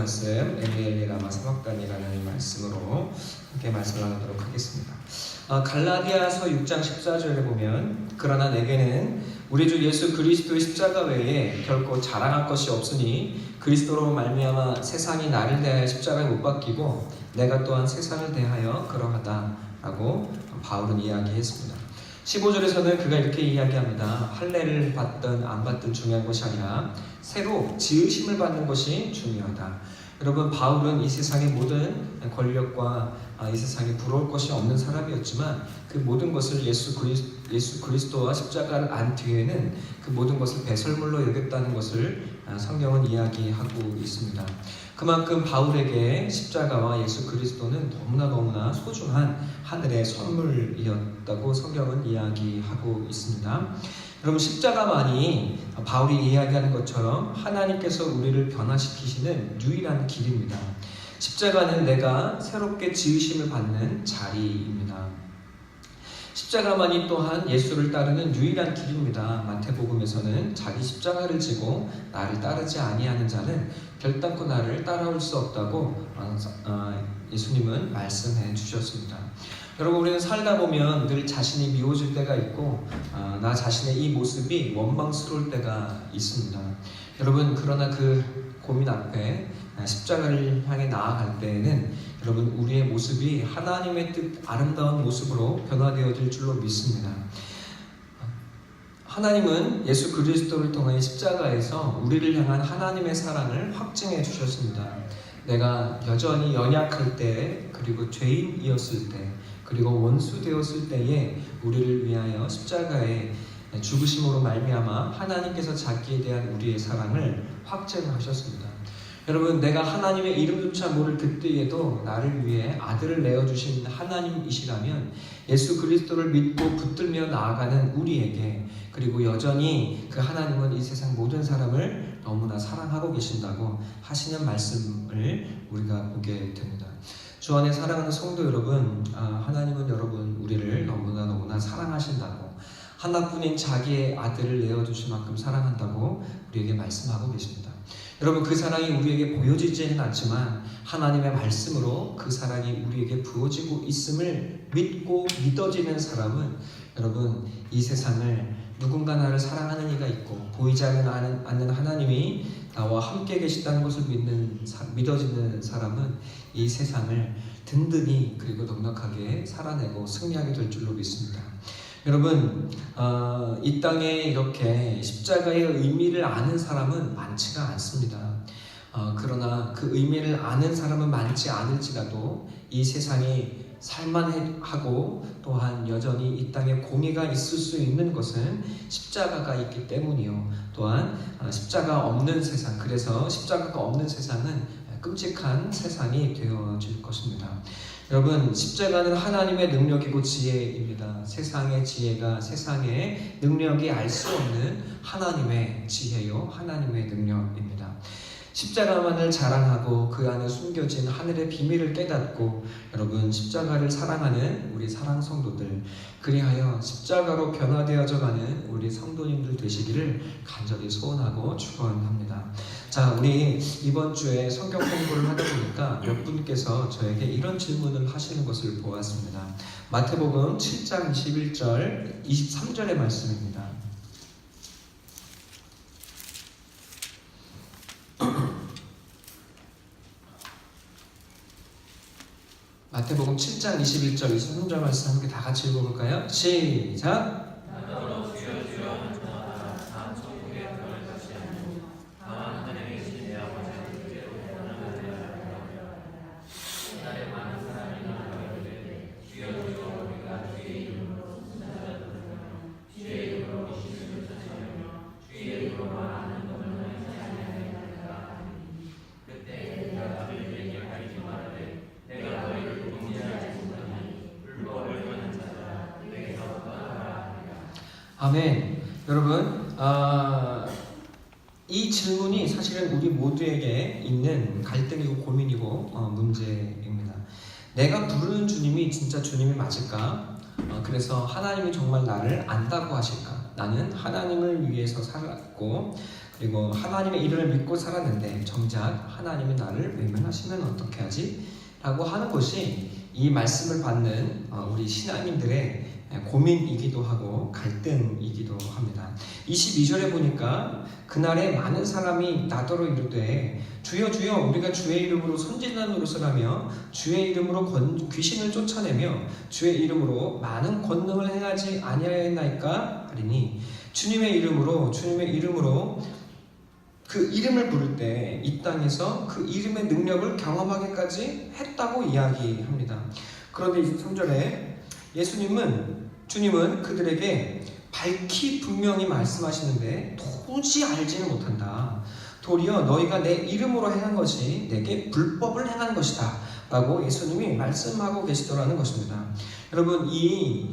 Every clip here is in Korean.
말씀 엘리엘리 라마 사박단이라는 말씀으로 함께 말씀을 나누도록 하겠습니다. 갈라디아서 6장 14절에 보면 그러나 내게는 우리 주 예수 그리스도의 십자가 외에 결코 자랑할 것이 없으니 그리스도로 말미암아 세상이 나를 대하여 십자가에 못 박히고 내가 또한 세상을 대하여 그러하다라고 바울은 이야기했습니다. 15절에서는 그가 이렇게 이야기합니다. 할례를 받든 안 받든 중요한 것이 아니라 새로 지으심을 받는 것이 중요하다. 여러분, 바울은 이 세상의 모든 권력과 이 세상에 부러울 것이 없는 사람이었지만 그 모든 것을 예수 그리스도와 십자가를 안 뒤에는 그 모든 것을 배설물로 여겼다는 것을 성경은 이야기하고 있습니다. 그만큼 바울에게 십자가와 예수 그리스도는 너무나 소중한 하늘의 선물이었다고 성경은 이야기하고 있습니다. 여러분, 십자가만이 바울이 이야기하는 것처럼 하나님께서 우리를 변화시키시는 유일한 길입니다. 십자가는 내가 새롭게 지으심을 받는 자리입니다. 십자가만이 또한 예수를 따르는 유일한 길입니다. 마태복음에서는 자기 십자가를 지고 나를 따르지 아니하는 자는 결단코 나를 따라올 수 없다고 예수님은 말씀해 주셨습니다. 여러분, 우리는 살다 보면 늘 자신이 미워질 때가 있고 나 자신의 이 모습이 원망스러울 때가 있습니다. 여러분, 그러나 그 고민 앞에 십자가를 향해 나아갈 때에는 여러분, 우리의 모습이 하나님의 뜻 아름다운 모습으로 변화되어질 줄로 믿습니다. 하나님은 예수 그리스도를 통해 십자가에서 우리를 향한 하나님의 사랑을 확증해 주셨습니다. 내가 여전히 연약할 때, 그리고 죄인이었을 때, 그리고 원수 되었을 때에 우리를 위하여 십자가에 죽으심으로 말미암아 하나님께서 자기에 대한 우리의 사랑을 확증하셨습니다. 여러분, 내가 하나님의 이름조차 모를 그때에도 나를 위해 아들을 내어주신 하나님이시라면 예수 그리스도를 믿고 붙들며 나아가는 우리에게, 그리고 여전히 그 하나님은 이 세상 모든 사람을 너무나 사랑하고 계신다고 하시는 말씀을 우리가 보게 됩니다. 주 안에 사랑하는 성도 여러분, 하나님은 여러분 우리를 너무나 사랑하신다고, 하나뿐인 자기의 아들을 내어주실 만큼 사랑한다고 우리에게 말씀하고 계십니다. 여러분, 그 사랑이 우리에게 보여지지는 않지만 하나님의 말씀으로 그 사랑이 우리에게 부어지고 있음을 믿고 믿어지는 사람은 여러분, 이 세상을 누군가 나를 사랑하는 이가 있고 보이지 않는 하나님이 나와 함께 계시다는 것을 믿어지는 사람은 이 세상을 든든히 그리고 넉넉하게 살아내고 승리하게 될 줄로 믿습니다. 여러분, 이 땅에 이렇게 십자가의 의미를 아는 사람은 많지가 않습니다. 그러나 그 의미를 아는 사람은 많지 않을지라도 이 세상이 살만하고 또한 여전히 이 땅에 공의가 있을 수 있는 것은 십자가가 있기 때문이요. 또한 십자가 없는 세상, 그래서 십자가가 없는 세상은 끔찍한 세상이 되어질 것입니다. 여러분, 십자가는 하나님의 능력이고 지혜입니다. 세상의 지혜가 세상의 능력이 알 수 없는 하나님의 지혜요, 하나님의 능력입니다. 십자가만을 자랑하고 그 안에 숨겨진 하늘의 비밀을 깨닫고 여러분, 십자가를 사랑하는 우리 사랑 성도들, 그리하여 십자가로 변화되어져가는 우리 성도님들 되시기를 간절히 소원하고 축원합니다. 자, 우리 이번 주에 성경 공부를 하다 보니까 몇 분께서 저에게 이런 질문을 하시는 것을 보았습니다. 마태복음 7장 21절 23절의 말씀입니다. 마태복음 7장 21절 23절 말씀 함께 다 같이 읽어볼까요? 시작! 아멘. 여러분, 이 질문이 사실은 우리 모두에게 있는 갈등이고 고민이고 문제입니다. 내가 부르는 주님이 진짜 주님이 맞을까? 그래서 하나님이 정말 나를 안다고 하실까? 나는 하나님을 위해서 살았고 그리고 하나님의 이름을 믿고 살았는데 정작 하나님이 나를 외면하시면 어떻게 하지? 라고 하는 것이 이 말씀을 받는 우리 신앙인들의 고민이기도 하고 갈등이기도 합니다. 22절에 보니까 그날에 많은 사람이 나더러 이르되 주여 주여 우리가 주의 이름으로 선지자 노릇을 하며 주의 이름으로 귀신을 쫓아내며 주의 이름으로 많은 권능을 행하지 아니하였나이까 하리니 주님의 이름으로 그 이름을 부를 때 이 땅에서 그 이름의 능력을 경험하기까지 했다고 이야기합니다. 그런데 23절에 주님은 그들에게 밝히 분명히 말씀하시는데 도무지 알지는 못한다. 도리어 너희가 내 이름으로 행한 것이 내게 불법을 행한 것이다 라고 예수님이 말씀하고 계시더라는 것입니다. 여러분, 이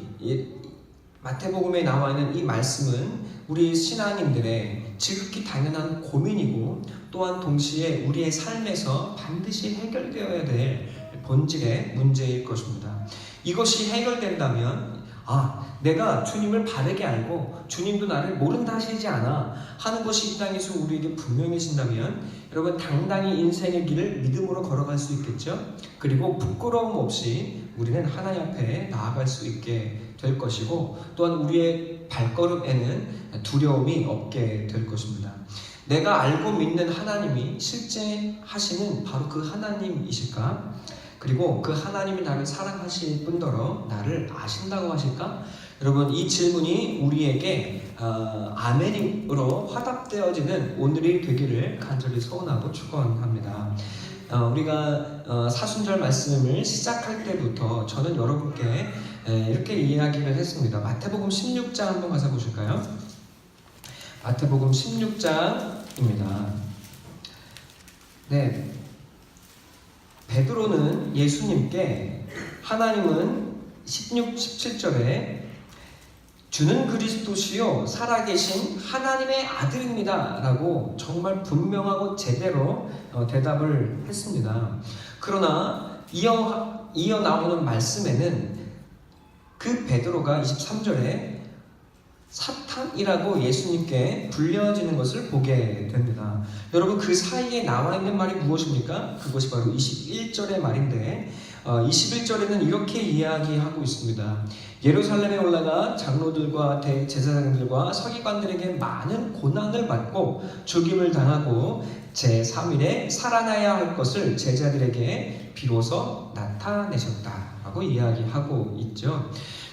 마태복음에 나와 있는 이 말씀은 우리 신앙인들의 지극히 당연한 고민이고 또한 동시에 우리의 삶에서 반드시 해결되어야 될 본질의 문제일 것입니다. 이것이 해결된다면 내가 주님을 바르게 알고 주님도 나를 모른다 하시지 않아 하는 것이 이 땅에서 우리에게 분명해진다면 여러분 당당히 인생의 길을 믿음으로 걸어갈 수 있겠죠. 그리고 부끄러움 없이 우리는 하나님 앞에 나아갈 수 있게 될 것이고 또한 우리의 발걸음에는 두려움이 없게 될 것입니다. 내가 알고 믿는 하나님이 실제 하시는 바로 그 하나님이실까? 그리고 그 하나님이 나를 사랑하실 뿐더러 나를 아신다고 하실까? 여러분, 이 질문이 우리에게 아멘으로 화답되어지는 오늘이 되기를 간절히 소원하고 축원합니다. 우리가 사순절 말씀을 시작할 때부터 저는 여러분께 이렇게 이야기를 했습니다. 마태복음 16장 한번 가서 보실까요? 마태복음 16장입니다. 네, 베드로는 예수님께 하나님은 16, 17절에 주는 그리스도시요 살아계신 하나님의 아들입니다 라고 정말 분명하고 제대로 대답을 했습니다. 그러나 이어 나오는 말씀에는 그 베드로가 23절에 사탄이라고 예수님께 불려지는 것을 보게 됩니다. 여러분, 그 사이에 나와 있는 말이 무엇입니까? 그것이 바로 21절의 말인데 21절에는 이렇게 이야기하고 있습니다. 예루살렘에 올라가 장로들과 대제사장들과 서기관들에게 많은 고난을 받고 죽임을 당하고 제3일에 살아나야 할 것을 제자들에게 비로소 나타내셨다라고 이야기하고 있죠.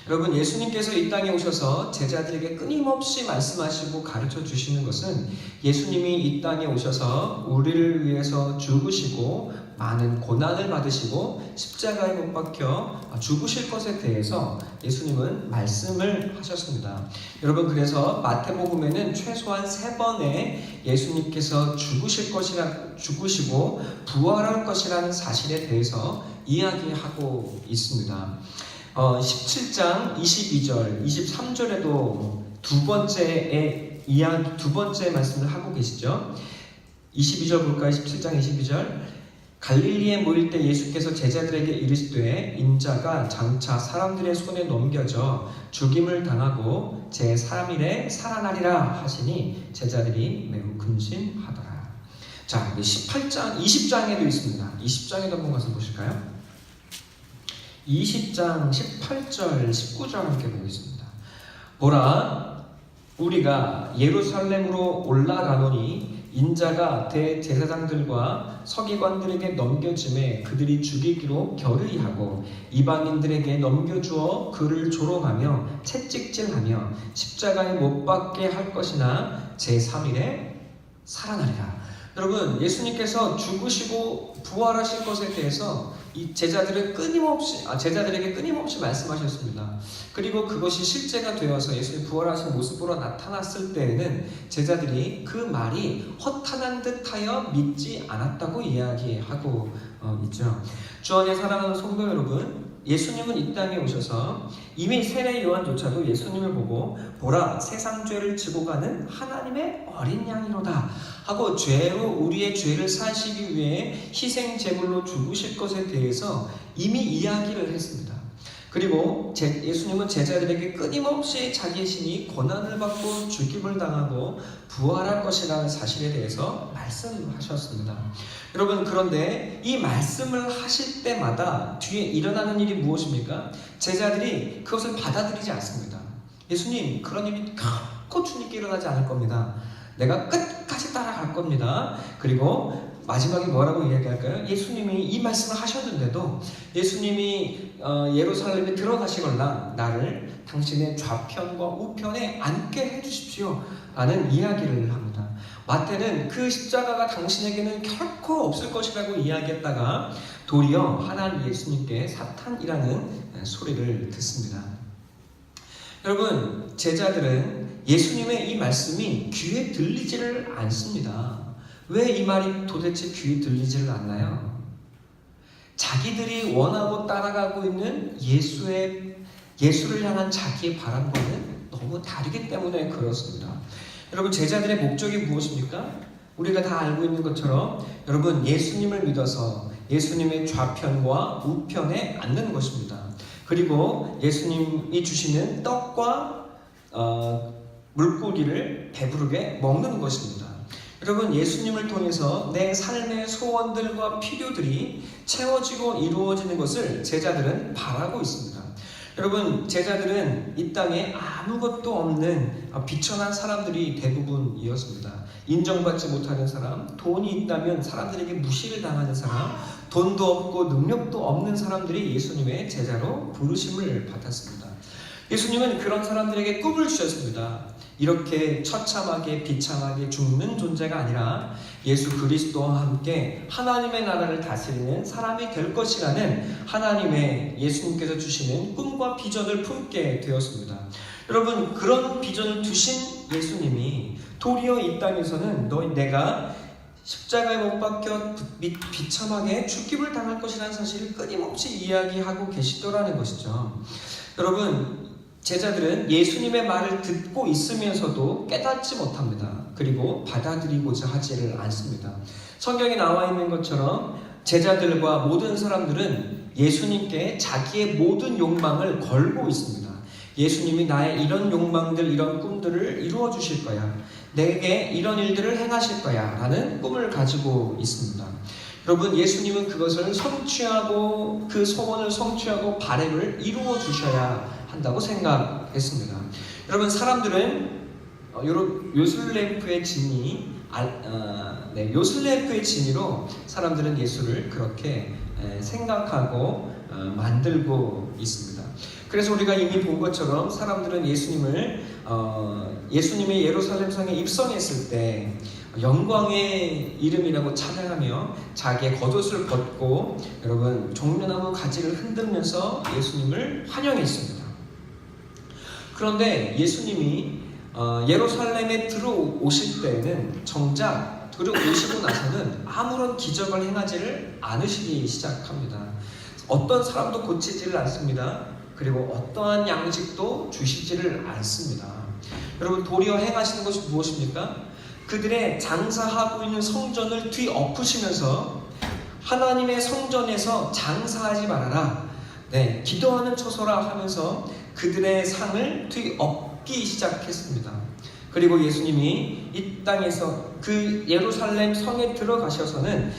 여러분, 예수님께서 이 땅에 오셔서 제자들에게 끊임없이 말씀하시고 가르쳐 주시는 것은 예수님이 이 땅에 오셔서 우리를 위해서 죽으시고 많은 고난을 받으시고 십자가에 못 박혀 죽으실 것에 대해서 예수님은 말씀을 하셨습니다. 여러분, 그래서 마태복음에는 최소한 3번의 예수님께서 죽으시고 부활할 것이라는 사실에 대해서 이야기하고 있습니다. 17장 22절, 23절에도 두 번째 말씀을 하고 계시죠. 22절 볼까요? 17장 22절. 갈릴리에 모일 때 예수께서 제자들에게 이르시되 인자가 장차 사람들의 손에 넘겨져 죽임을 당하고 제3일에 살아나리라 하시니 제자들이 매우 근심하더라. 자, 20장에도 있습니다. 20장에도 한번 가서 보실까요? 20장 18절 19절 함께 보겠습니다. 보라, 우리가 예루살렘으로 올라가노니 인자가 대제사장들과 서기관들에게 넘겨짐에 그들이 죽이기로 결의하고 이방인들에게 넘겨주어 그를 조롱하며 채찍질하며 십자가에 못 박게 할 것이나 제3일에 살아나리라. 여러분, 예수님께서 죽으시고 부활하실 것에 대해서 이 제자들에게 끊임없이 말씀하셨습니다. 그리고 그것이 실제가 되어서 예수님 부활하신 모습으로 나타났을 때에는 제자들이 그 말이 허탄한 듯하여 믿지 않았다고 이야기하고 있죠. 주 안에 사랑하는 성도 여러분, 예수님은 이 땅에 오셔서 이미 세례 요한조차도 예수님을 보고 보라, 세상 죄를 지고 가는 하나님의 어린 양이로다 하고 우리의 죄를 사시기 위해 희생 제물로 죽으실 것에 대해서 이미 이야기를 했습니다. 그리고 예수님은 제자들에게 끊임없이 자기의 신이 고난을 받고 죽임을 당하고 부활할 것이라는 사실에 대해서 말씀하셨습니다. 여러분, 그런데 이 말씀을 하실 때마다 뒤에 일어나는 일이 무엇입니까? 제자들이 그것을 받아들이지 않습니다. 예수님, 그런 일이 결코 주님께 일어나지 않을 겁니다. 내가 끝까지 따라갈 겁니다. 그리고 마지막에 뭐라고 이야기할까요? 예수님이 이 말씀을 하셨는데도 예수님이 예루살렘에 들어가시거나 나를 당신의 좌편과 우편에 앉게 해주십시오 라는 이야기를 합니다. 마태는 그 십자가가 당신에게는 결코 없을 것이라고 이야기했다가 도리어 하나님 예수님께 사탄이라는 소리를 듣습니다. 여러분, 제자들은 예수님의 이 말씀이 귀에 들리지를 않습니다. 왜 이 말이 도대체 귀에 들리지를 않나요? 자기들이 원하고 따라가고 있는 예수를 향한 자기의 바람과는 너무 다르기 때문에 그렇습니다. 여러분, 제자들의 목적이 무엇입니까? 우리가 다 알고 있는 것처럼 여러분, 예수님을 믿어서 예수님의 좌편과 우편에 앉는 것입니다. 그리고 예수님이 주시는 떡과 물고기를 배부르게 먹는 것입니다. 여러분, 예수님을 통해서 내 삶의 소원들과 필요들이 채워지고 이루어지는 것을 제자들은 바라고 있습니다. 여러분, 제자들은 이 땅에 아무것도 없는 비천한 사람들이 대부분이었습니다. 인정받지 못하는 사람, 돈이 있다면 사람들에게 무시를 당하는 사람, 돈도 없고 능력도 없는 사람들이 예수님의 제자로 부르심을 받았습니다. 예수님은 그런 사람들에게 꿈을 주셨습니다. 이렇게 처참하게 비참하게 죽는 존재가 아니라 예수 그리스도와 함께 하나님의 나라를 다스리는 사람이 될 것이라는 하나님의 예수님께서 주시는 꿈과 비전을 품게 되었습니다. 여러분, 그런 비전을 두신 예수님이 도리어 이 땅에서는 내가 십자가에 못 박혀 비참하게 죽임을 당할 것이라는 사실을 끊임없이 이야기하고 계시더라는 것이죠. 여러분, 제자들은 예수님의 말을 듣고 있으면서도 깨닫지 못합니다. 그리고 받아들이고자 하지를 않습니다. 성경에 나와 있는 것처럼 제자들과 모든 사람들은 예수님께 자기의 모든 욕망을 걸고 있습니다. 예수님이 나의 이런 욕망들, 이런 꿈들을 이루어 주실 거야. 내게 이런 일들을 행하실 거야 라는 꿈을 가지고 있습니다. 여러분, 예수님은 그것을 성취하고 그 소원을 성취하고 바람을 이루어 주셔야 한다고 생각했습니다. 여러분, 사람들은 요술램프의 진이로 사람들은 예수를 그렇게 생각하고 만들고 있습니다. 그래서 우리가 이미 본 것처럼 사람들은 예수님의 예루살렘 성에 입성했을 때 영광의 이름이라고 찬양하며 자기의 겉옷을 벗고 여러분 종려나무 가지를 흔들면서 예수님을 환영했습니다. 그런데 예수님이 예루살렘에 들어오실 때는 정작 들어오시고 나서는 아무런 기적을 행하지를 않으시기 시작합니다. 어떤 사람도 고치지를 않습니다. 그리고 어떠한 양식도 주시지를 않습니다. 여러분, 도리어 행하시는 것이 무엇입니까? 그들의 장사하고 있는 성전을 뒤엎으시면서 하나님의 성전에서 장사하지 말아라. 기도하는 처소라 하면서 그들의 상을 뒤엎기 시작했습니다. 그리고 예수님이 이 땅에서 그 예루살렘 성에 들어가셔서는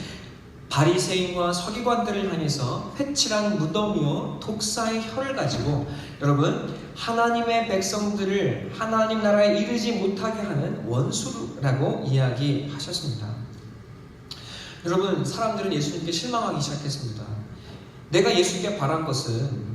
바리새인과 서기관들을 향해서 회칠한 무덤이요 독사의 혀를 가지고 여러분 하나님의 백성들을 하나님 나라에 이르지 못하게 하는 원수라고 이야기하셨습니다. 여러분, 사람들은 예수님께 실망하기 시작했습니다. 내가 예수님께 바란 것은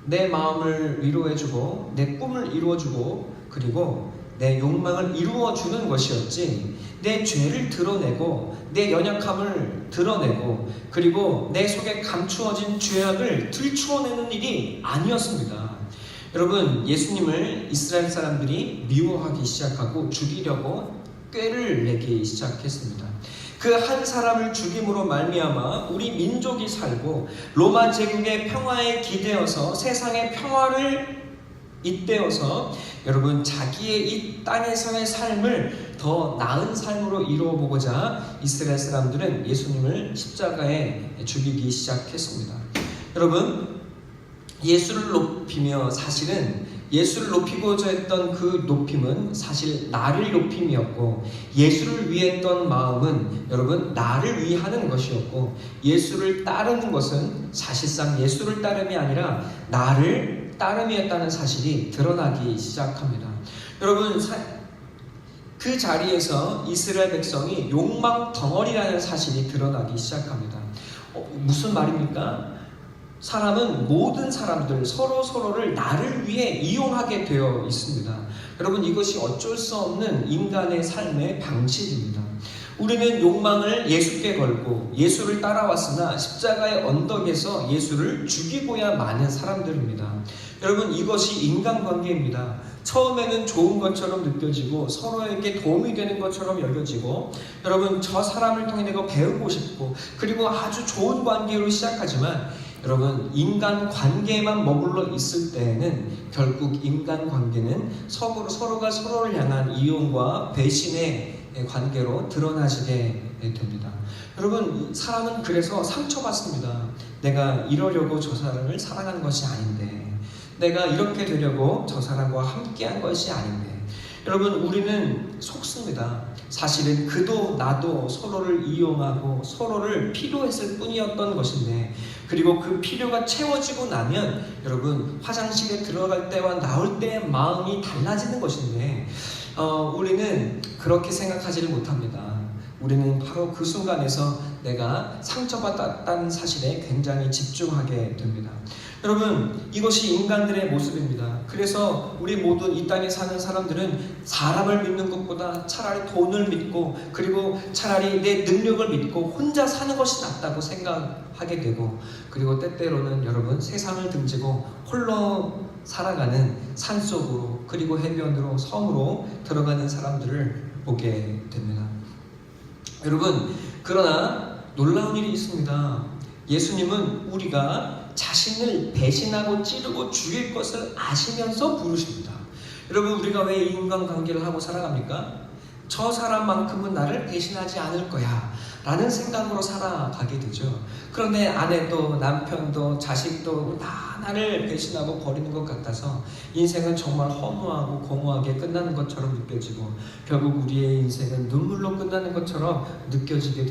내 마음을 위로해주고 내 꿈을 이루어주고 그리고 내 욕망을 이루어주는 것이었지, 내 죄를 드러내고 내 연약함을 드러내고 그리고 내 속에 감추어진 죄악을 들추어내는 일이 아니었습니다. 여러분, 예수님을 이스라엘 사람들이 미워하기 시작하고 죽이려고 꾀를 내기 시작했습니다. 그 한 사람을 죽임으로 말미암아 우리 민족이 살고 로마 제국의 평화에 기대어서 세상의 평화를 잇대어서 여러분 자기의 이 땅에서의 삶을 더 나은 삶으로 이루어 보고자 이스라엘 사람들은 예수님을 십자가에 죽이기 시작했습니다. 여러분, 예수를 높이며 사실은 예수를 높이고자 했던 그 높임은 사실 나를 높임이었고, 예수를 위했던 마음은 여러분 나를 위하는 것이었고, 예수를 따르는 것은 사실상 예수를 따름이 아니라 나를 따름이었다는 사실이 드러나기 시작합니다. 여러분 그 자리에서 이스라엘 백성이 욕망 덩어리라는 사실이 드러나기 시작합니다. 무슨 말입니까? 사람은 모든 사람들 서로를 나를 위해 이용하게 되어 있습니다. 여러분 이것이 어쩔 수 없는 인간의 삶의 방식입니다. 우리는 욕망을 예수께 걸고 예수를 따라왔으나 십자가의 언덕에서 예수를 죽이고야 마는 사람들입니다. 여러분 이것이 인간관계입니다. 처음에는 좋은 것처럼 느껴지고 서로에게 도움이 되는 것처럼 여겨지고, 여러분 저 사람을 통해 내가 배우고 싶고 그리고 아주 좋은 관계로 시작하지만, 여러분 인간관계에만 머물러 있을 때에는 결국 인간관계는 서로가 서로를 향한 이용과 배신의 관계로 드러나시게 됩니다. 여러분 사람은 그래서 상처받습니다. 내가 이러려고 저 사람을 사랑하는 것이 아닌데, 내가 이렇게 되려고 저 사람과 함께한 것이 아닌데, 여러분 우리는 속습니다. 사실은 그도 나도 서로를 이용하고 서로를 필요했을 뿐이었던 것인데, 그리고 그 필요가 채워지고 나면 여러분 화장실에 들어갈 때와 나올 때의 마음이 달라지는 것인데, 우리는 그렇게 생각하지를 못합니다. 우리는 바로 그 순간에서 내가 상처받았다는 사실에 굉장히 집중하게 됩니다. 여러분 이것이 인간들의 모습입니다. 그래서 우리 모든 이 땅에 사는 사람들은 사람을 믿는 것보다 차라리 돈을 믿고, 그리고 차라리 내 능력을 믿고 혼자 사는 것이 낫다고 생각하게 되고, 그리고 때때로는 여러분 세상을 등지고 홀로 살아가는 산속으로, 그리고 해변으로, 섬으로 들어가는 사람들을 보게 됩니다. 여러분 그러나 놀라운 일이 있습니다. 예수님은 우리가 자신을 배신하고 찌르고 죽일 것을 아시면서 부르십니다. 여러분 우리가 왜 인간관계를 하고 살아갑니까? 저 사람만큼은 나를 배신하지 않을 거야 라는 생각으로 살아가게 되죠. 그런데 아내도 남편도 자식도 다 나를 배신하고 버리는 것 같아서 인생은 정말 허무하고 공허하게 끝나는 것처럼 느껴지고, 결국 우리의 인생은 눈물로 끝나는 것처럼 느껴지게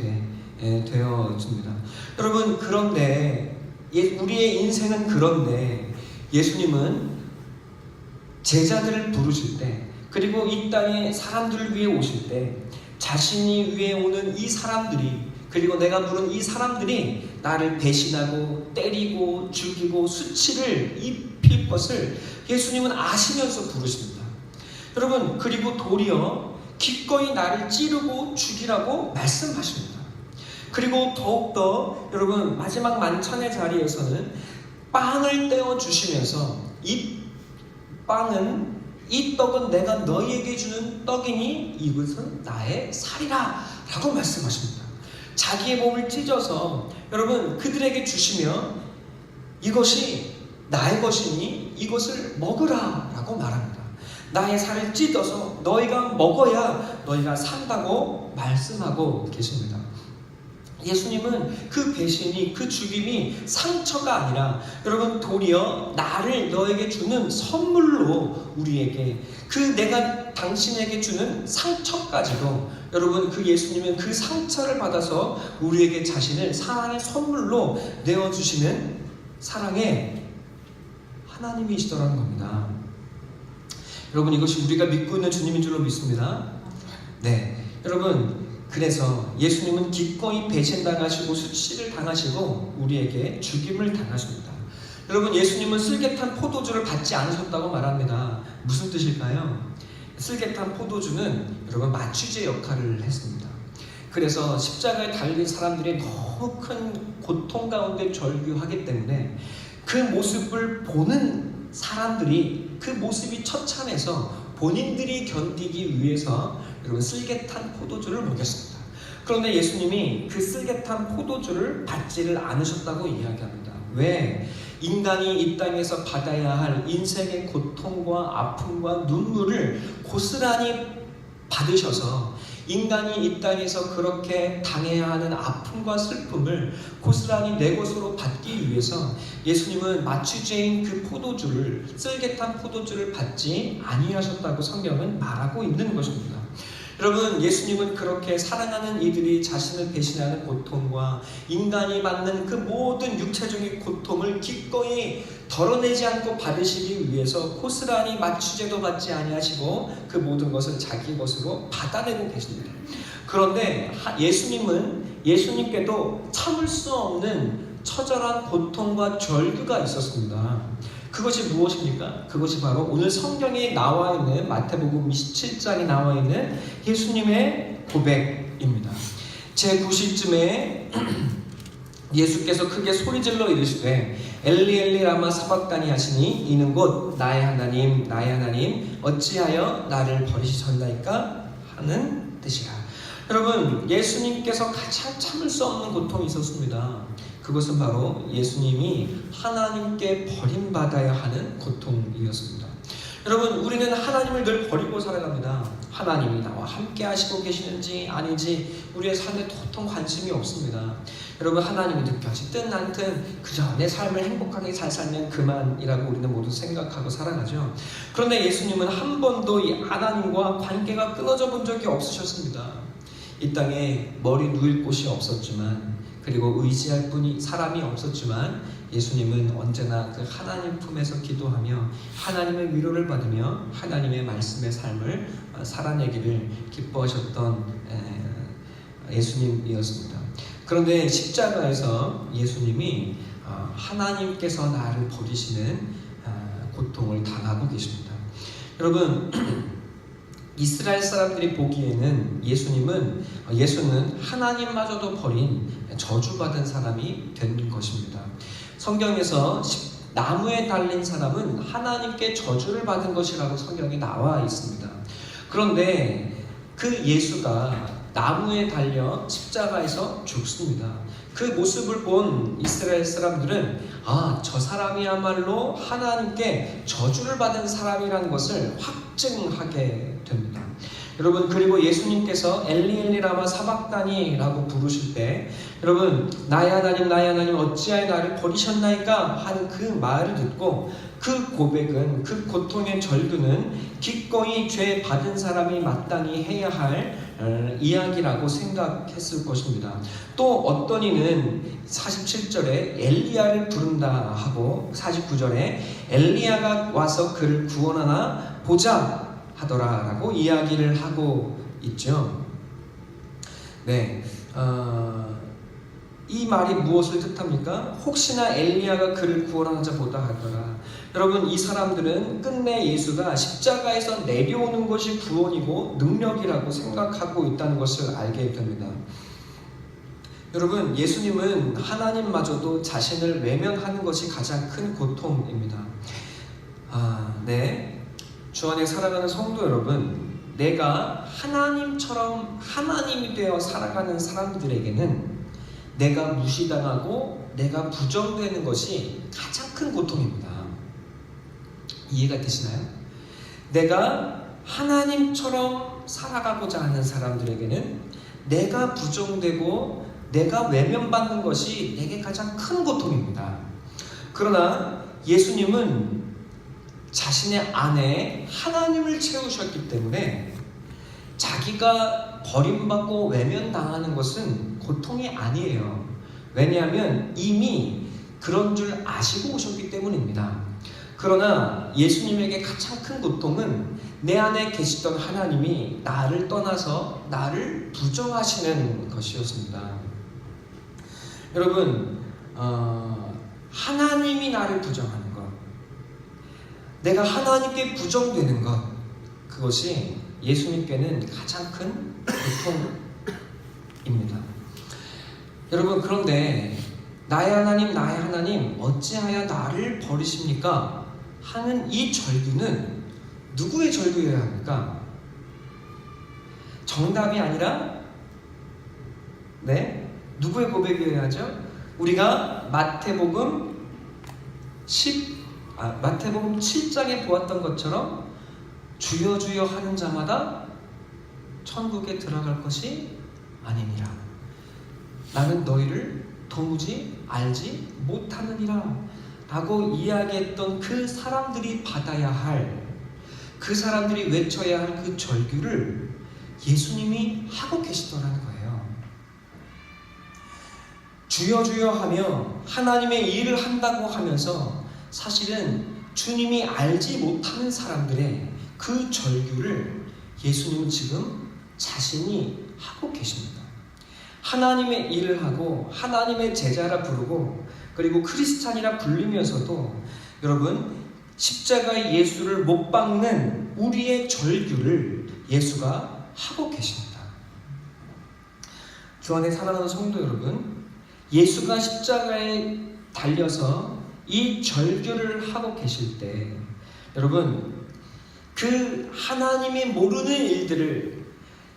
되어집니다. 여러분 그런데 우리의 인생은 그런데 예수님은 제자들을 부르실 때, 그리고 이 땅에 사람들을 위해 오실 때, 자신이 위해 오는 이 사람들이, 그리고 내가 부른 이 사람들이 나를 배신하고 때리고 죽이고 수치를 입힐 것을 예수님은 아시면서 부르십니다. 여러분 그리고 도리어 기꺼이 나를 찌르고 죽이라고 말씀하십니다. 그리고 더욱더 여러분 마지막 만찬의 자리에서는 빵을 떼어 주시면서 이 떡은 내가 너희에게 주는 떡이니 이것은 나의 살이라 라고 말씀하십니다. 자기의 몸을 찢어서 여러분 그들에게 주시며 이것이 나의 것이니 이것을 먹으라 라고 말합니다. 나의 살을 찢어서 너희가 먹어야 너희가 산다고 말씀하고 계십니다. 예수님은 그 배신이, 그 죽임이 상처가 아니라 여러분 도리어 나를 너에게 주는 선물로 우리에게, 그 내가 당신에게 주는 상처까지도 여러분 그 예수님은 그 상처를 받아서 우리에게 자신을 사랑의 선물로 내어주시는 사랑의 하나님이시더라는 겁니다. 여러분 이것이 우리가 믿고 있는 주님인 줄로 믿습니다. 네, 여러분 그래서 예수님은 기꺼이 배신당하시고 수치를 당하시고 우리에게 죽임을 당하십니다. 여러분 예수님은 슬개탄 포도주를 받지 않으셨다고 말합니다. 무슨 뜻일까요? 슬개탄 포도주는 여러분 마취제 역할을 했습니다. 그래서 십자가에 달린 사람들이 너무 큰 고통 가운데 절규하기 때문에 그 모습을 보는 사람들이 그 모습이 처참해서 본인들이 견디기 위해서 여러분 쓸개탄 포도주를 먹였습니다. 그런데 예수님이 그 쓸개탄 포도주를 받지를 않으셨다고 이야기합니다. 왜? 인간이 이 땅에서 받아야 할 인생의 고통과 아픔과 눈물을 고스란히 받으셔서 인간이 이 땅에서 그렇게 당해야 하는 아픔과 슬픔을 고스란히 내 것으로 받기 위해서 예수님은 마취제인 그 포도주를, 쓸개탄 포도주를 받지 아니하셨다고 성경은 말하고 있는 것입니다. 여러분, 예수님은 그렇게 사랑하는 이들이 자신을 배신하는 고통과 인간이 받는 그 모든 육체적인 고통을 기꺼이 덜어내지 않고 받으시기 위해서 고스란히 마취제도 받지 아니하시고 그 모든 것을 자기 것으로 받아내고 계십니다. 그런데 예수님께도 참을 수 없는 처절한 고통과 절규가 있었습니다. 그것이 무엇입니까? 그것이 바로 오늘 성경에 나와 있는 마태복음 27장에 나와 있는 예수님의 고백입니다. 제9시쯤에 예수께서 크게 소리질러 이르시되 엘리 엘리 라마 사박다니 하시니 이는 곧 나의 하나님 나의 하나님 어찌하여 나를 버리셨나이까 하는 뜻이라. 여러분, 예수님께서 가장 참을 수 없는 고통이 있었습니다. 그것은 바로 예수님이 하나님께 버림받아야 하는 고통이었습니다. 여러분, 우리는 하나님을 늘 버리고 살아갑니다. 하나님이 나와 함께 하시고 계시는지 아닌지 우리의 삶에 도통 관심이 없습니다. 여러분, 하나님이 느껴지든 않든 그저 내 삶을 행복하게 잘 살면 그만이라고 우리는 모두 생각하고 살아가죠. 그런데 예수님은 한 번도 이 하나님과 관계가 끊어져 본 적이 없으셨습니다. 이 땅에 머리 누일 곳이 없었지만, 그리고 의지할 사람이 없었지만 예수님은 언제나 그 하나님 품에서 기도하며 하나님의 위로를 받으며 하나님의 말씀의 삶을 살아내기를 기뻐하셨던 예수님이었습니다. 그런데 십자가에서 예수님이 하나님께서 나를 버리시는 고통을 당하고 계십니다. 여러분, 이스라엘 사람들이 보기에는 예수는 하나님마저도 버린 저주받은 사람이 된 것입니다. 성경에서 나무에 달린 사람은 하나님께 저주를 받은 것이라고 성경에 나와 있습니다. 그런데 그 예수가 나무에 달려 십자가에서 죽습니다. 그 모습을 본 이스라엘 사람들은 저 사람이야말로 하나님께 저주를 받은 사람이라는 것을 확증하게 됩니다. 여러분, 그리고 예수님께서 엘리 엘리 라마 사박다니라고 부르실 때 여러분, 나의 하나님 어찌하여 나를 버리셨나이까 하는 그 말을 듣고 그 고백은, 그 고통의 절규는 기꺼이 죄 받은 사람이 마땅히 해야 할 이야기라고 생각했을 것입니다. 또 어떤 이는 47절에 엘리야를 부른다 하고 49절에 엘리야가 와서 그를 구원하나 보자 하더라라고 이야기를 하고 있죠. 네, 이 말이 무엇을 뜻합니까? 혹시나 엘리야가 그를 구원하자 보다 하더라. 여러분, 이 사람들은 끝내 예수가 십자가에서 내려오는 것이 구원이고 능력이라고 생각하고 있다는 것을 알게 됩니다. 여러분, 예수님은 하나님마저도 자신을 외면하는 것이 가장 큰 고통입니다. 네. 주 안에 살아가는 성도 여러분, 내가 하나님처럼 하나님이 되어 살아가는 사람들에게는 내가 무시당하고 내가 부정되는 것이 가장 큰 고통입니다. 이해가 되시나요? 내가 하나님처럼 살아가고자 하는 사람들에게는 내가 부정되고 내가 외면받는 것이 내게 가장 큰 고통입니다. 그러나 예수님은 자신의 안에 하나님을 채우셨기 때문에 자기가 버림받고 외면당하는 것은 고통이 아니에요. 왜냐하면 이미 그런 줄 아시고 오셨기 때문입니다. 그러나 예수님에게 가장 큰 고통은 내 안에 계시던 하나님이 나를 떠나서 나를 부정하시는 것이었습니다. 여러분, 하나님이 나를 부정하는 것, 내가 하나님께 부정되는 것, 그것이 예수님께는 가장 큰 고통입니다. 여러분, 그런데 나의 하나님 어찌하여 나를 버리십니까? 하는 이 절규는 누구의 절규여야 합니까? 정답이 아니라 누구의 고백이어야 하죠? 우리가 마태복음 7장에 보았던 것처럼 주여 주여 하는 자마다 천국에 들어갈 것이 아니니라. 나는 너희를 도무지 알지 못하느니라 라고 이야기했던 그 사람들이 받아야 할, 그 사람들이 외쳐야 할 그 절규를 예수님이 하고 계시더라는 거예요. 주여 주여 하며 하나님의 일을 한다고 하면서 사실은 주님이 알지 못하는 사람들의 그 절규를 예수님은 지금 자신이 하고 계십니다. 하나님의 일을 하고 하나님의 제자라 부르고 그리고 크리스찬이라 불리면서도 여러분 십자가의 예수를 못 박는 우리의 절규를 예수가 하고 계십니다. 주 안에 사랑하는 성도 여러분, 예수가 십자가에 달려서 이 절규를 하고 계실 때 여러분 그 하나님이 모르는 일들을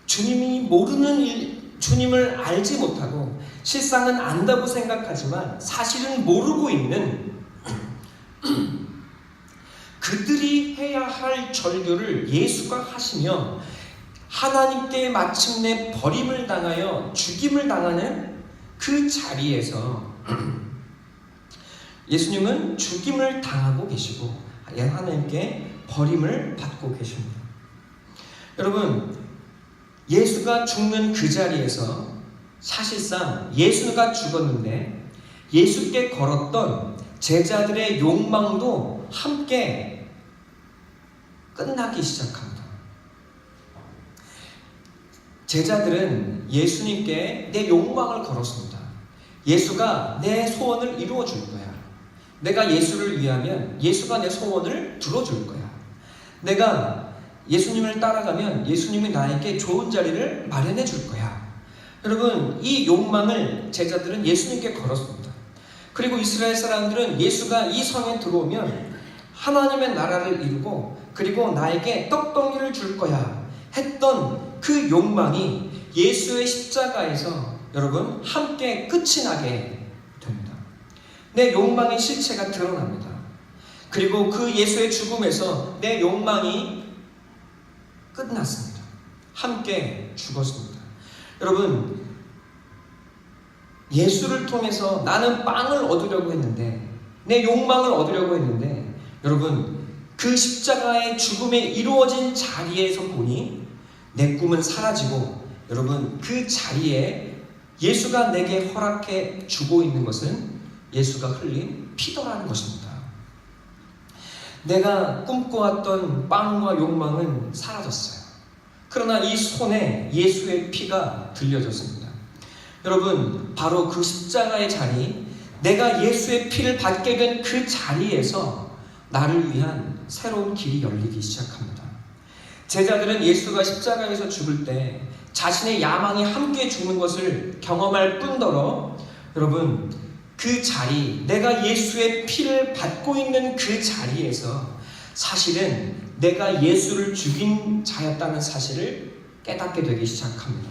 주님이 모르는 일, 주님을 알지 못하고 실상은 안다고 생각하지만 사실은 모르고 있는 그들이 해야 할 절규를 예수가 하시며 하나님께 마침내 버림을 당하여 죽임을 당하는 그 자리에서 예수님은 죽임을 당하고 계시고 하나님께 버림을 받고 계십니다. 여러분 예수가 죽는 그 자리에서 사실상 예수가 죽었는데 예수께 걸었던 제자들의 욕망도 함께 끝나기 시작합니다. 제자들은 예수님께 내 욕망을 걸었습니다. 예수가 내 소원을 이루어 줄 거야. 내가 예수를 위하면 예수가 내 소원을 들어줄 거야. 내가 예수님을 따라가면 예수님이 나에게 좋은 자리를 마련해 줄 거야. 여러분 이 욕망을 제자들은 예수님께 걸었습니다. 그리고 이스라엘 사람들은 예수가 이 성에 들어오면 하나님의 나라를 이루고 그리고 나에게 떡덩이를 줄 거야 했던 그 욕망이 예수의 십자가에서 여러분 함께 끝이 나게 됩니다. 내 욕망의 실체가 드러납니다. 그리고 그 예수의 죽음에서 내 욕망이 끝났습니다. 함께 죽었습니다. 여러분 예수를 통해서 나는 빵을 얻으려고 했는데 내 욕망을 얻으려고 했는데 여러분 그 십자가의 죽음에 이루어진 자리에서 보니 내 꿈은 사라지고 여러분 그 자리에 예수가 내게 허락해 주고 있는 것은 예수가 흘린 피더라는 것입니다. 내가 꿈꿔왔던 빵과 욕망은 사라졌어요. 그러나 이 손에 예수의 피가 들려졌습니다. 여러분 바로 그 십자가의 자리, 내가 예수의 피를 받게 된 그 자리에서 나를 위한 새로운 길이 열리기 시작합니다. 제자들은 예수가 십자가에서 죽을 때 자신의 야망이 함께 죽는 것을 경험할 뿐더러 여러분 그 자리, 내가 예수의 피를 받고 있는 그 자리에서 사실은 내가 예수를 죽인 자였다는 사실을 깨닫게 되기 시작합니다.